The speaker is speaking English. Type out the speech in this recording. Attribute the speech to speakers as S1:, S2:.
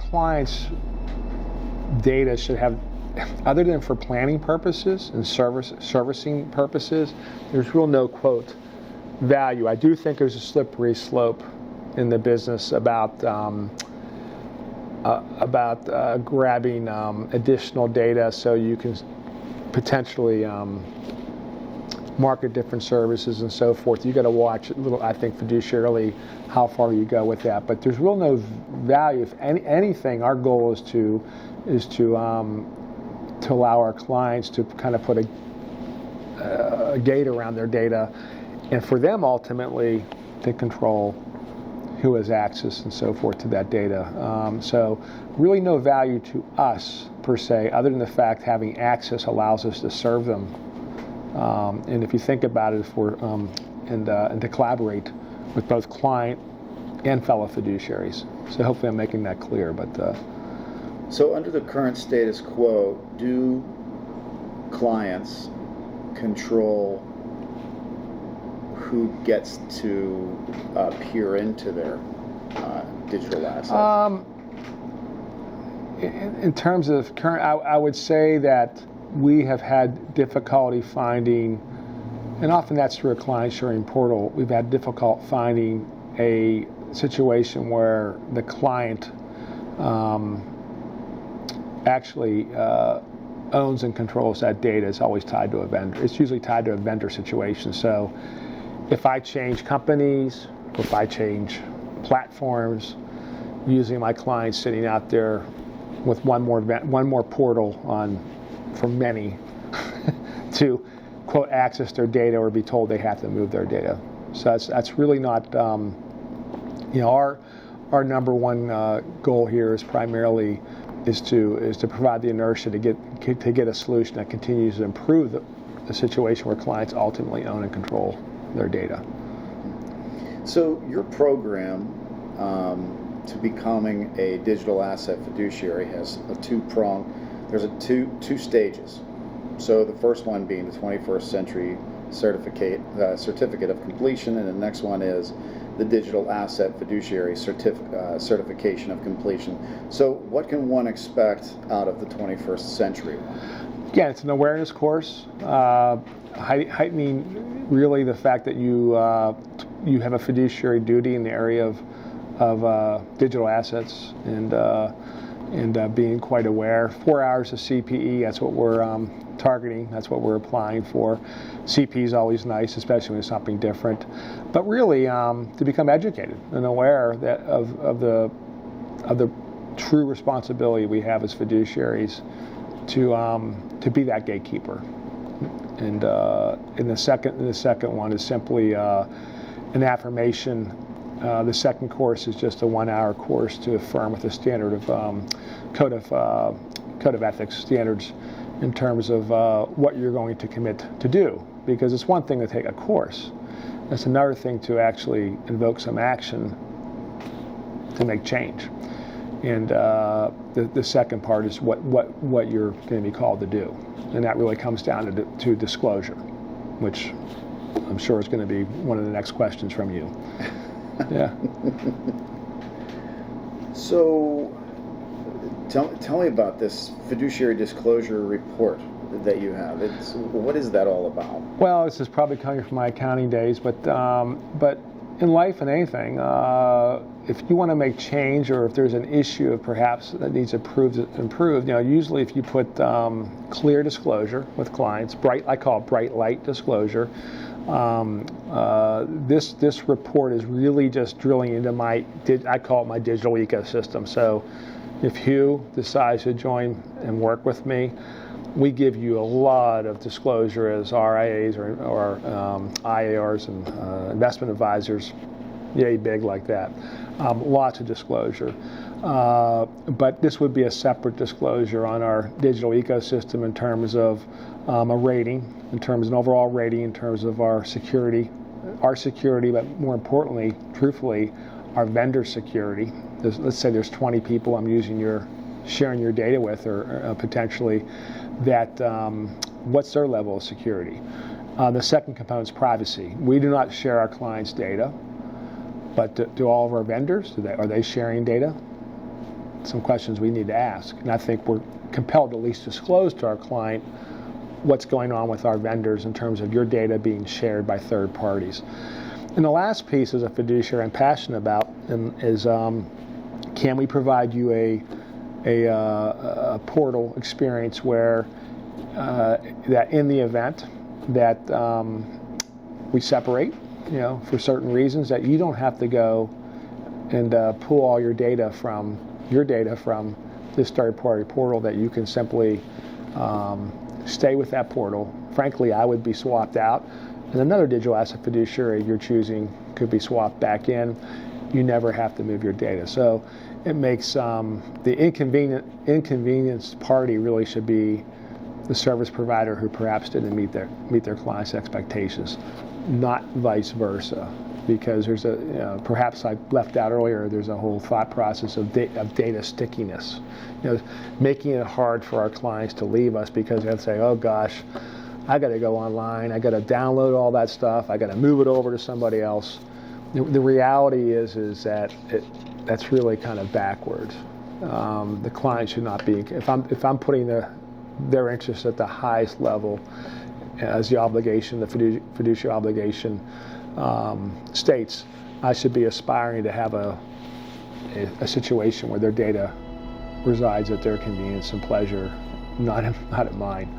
S1: clients' data should have, other than for planning purposes and servicing purposes, there's real no, quote, value. I do think there's a slippery slope in the business about grabbing additional data so you can potentially market different services and so forth. You got to watch a little, I think, fiduciarily how far you go with that. But there's real no value. If anything, our goal is to allow our clients to kind of put a gate around their data, and for them ultimately to control who has access and so forth to that data. So really no value to us per se, other than the fact having access allows us to serve them. And if you think about it, and to collaborate with both client and fellow fiduciaries. So hopefully I'm making that clear. But
S2: so under the current status quo, do clients control who gets to peer into their digital assets?
S1: In terms of current, I would say that we have had difficulty finding, and often that's through a client sharing portal, we've had difficult finding a situation where the client actually owns and controls that data. It's always tied to a vendor. It's usually tied to a vendor situation. So if I change companies, or if I change platforms, using my clients sitting out there with one more portal on from many to quote access their data or be told they have to move their data. So that's really not our number one goal here is primarily is to provide the inertia to get a solution that continues to improve the situation where clients ultimately own and control their data.
S2: So your program to becoming a digital asset fiduciary has a two-prong. There's two stages. So the first one being the 21st Century Certificate of Completion, and the next one is the Digital Asset Fiduciary Certification of Completion. So what can one expect out of the 21st Century one?
S1: Again, it's an awareness course, heightening really the fact that you have a fiduciary duty in the area of digital assets and being quite aware. 4 hours of CPE, that's what we're targeting, that's what we're applying for. CPE is always nice, especially when it's something different. But really, to become educated and aware that of the true responsibility we have as fiduciaries to be that gatekeeper. And the second one is simply an affirmation. The second course is just a 1 hour course to affirm with a standard of code of ethics standards in terms of what you're going to commit to do. Because it's one thing to take a course. It's another thing to actually invoke some action to make change. And the second part is what you're going to be called to do. And that really comes down to disclosure, which I'm sure is going to be one of the next questions from you. Yeah. So,
S2: tell me about this fiduciary disclosure report that you have. What is that all about?
S1: Well, this is probably coming from my accounting days, but in life and anything, if you want to make change or if there's an issue perhaps that needs improved, usually if you put clear disclosure with clients, I call it bright light disclosure. This report is really just drilling into I call it my digital ecosystem. So if Hugh decides to join and work with me, we give you a lot of disclosure as RIAs or IARs and investment advisors, yay big like that. Lots of disclosure. But this would be a separate disclosure on our digital ecosystem in terms of a rating, in terms of an overall rating, in terms of our security, but more importantly, truthfully, our vendor security. Let's say there's 20 people I'm sharing your data with, or potentially, that what's their level of security? The second component is privacy. We do not share our clients' data, but do all of our vendors, are they sharing data? some questions we need to ask. And I think we're compelled to at least disclose to our client what's going on with our vendors in terms of your data being shared by third parties. And the last piece as a fiduciary I'm passionate about is can we provide you a portal experience where that in the event that we separate, for certain reasons, that you don't have to go and pull all your data from this third-party portal, that you can simply stay with that portal. Frankly, I would be swapped out, and another digital asset fiduciary you're choosing could be swapped back in. You never have to move your data. So it makes the inconvenienced party really should be the service provider who perhaps didn't meet their clients' expectations, not vice versa. Because there's perhaps I left out earlier, there's a whole thought process of data stickiness, making it hard for our clients to leave us because they have to say, oh gosh, I got to go online, I got to download all that stuff, I got to move it over to somebody else. The reality is that that's really kind of backwards. The client should not be. If I'm putting their interests at the highest level, as the obligation, the fiduciary obligation states, I should be aspiring to have a situation where their data resides at their convenience and pleasure, not at mine.